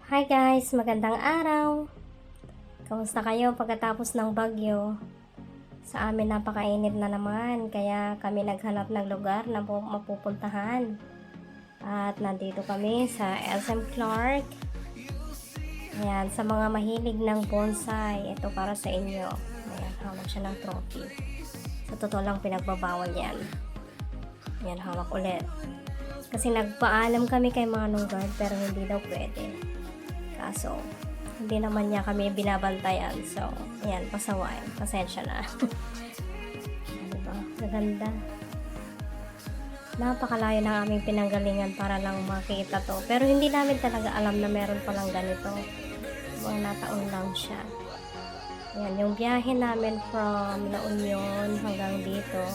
Hi guys, magandang araw. Kamusta kayo pagkatapos ng bagyo? Sa amin napakainit na naman, kaya kami naghanap ng lugar na mapupuntahan. At nandito kami sa SM Clark. Ayan, sa mga mahilig ng bonsai, ito para sa inyo. Ayan, hawak siya ng trophy. Sa totoo lang, pinagbabawal yan. Ayan, hawak ulit. Kasi nagpaalam kami kay Manong Guard, pero hindi daw pwede. Kaso, hindi naman niya kami binabantayan. So, ayan, pasaway. Pasensya na. Diba? Maganda. Napakalayo ng aming pinanggalingan para lang makita to. Pero hindi namin talaga alam na meron palang ganito. Mga nataon lang siya. Ayan, yung biyahe namin from La Union hanggang dito,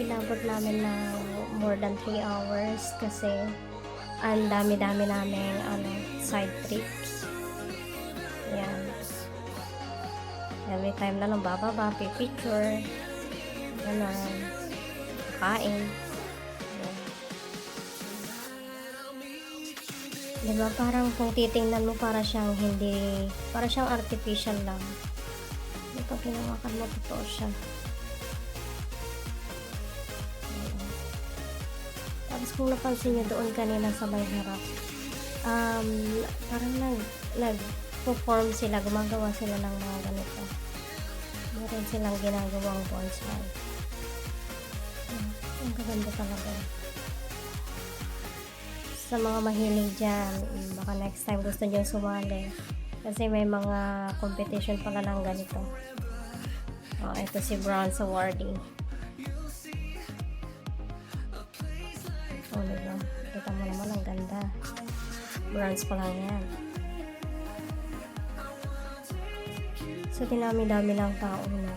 inabot namin na more than 3 hours kasi ang dami-dami namin side trips. Ayan. Every time na lang bababa, picture, kain. Diba parang kung titingnan mo para siyang artificial lang. Pag ginawakan mo, totoo siya. Tapos kung napansin nyo doon kanina sa may harap, parang nag-perform sila, gumagawa sila ng mga ganito. Meron silang ginagawang bonsai. Ang gaganda talaga. Sa mga mahilig dyan, baka next time gusto nyo sumali. Kasi may mga competition pala ng ganito. Ito si Bronze Awarding. Diba? Kita mo naman, ang ganda. Bronze pa lang yan. So, dinami-dami lang tao na.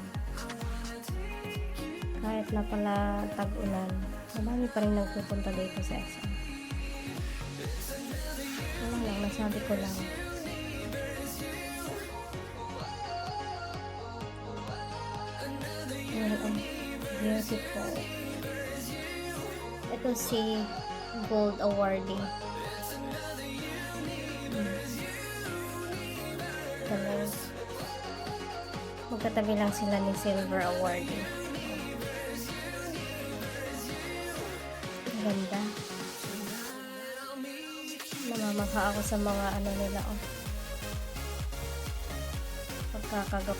Kahit na pala tag-ulan, marami pa rin nagpupunta dito sa SM. Wala lang, nasabi ko lang. Beautiful. Ito si Gold Awarding. Magkatabi lang sila ni Silver Awarding. Ganda. Namamangha ako sa mga nila, pagkakagawa.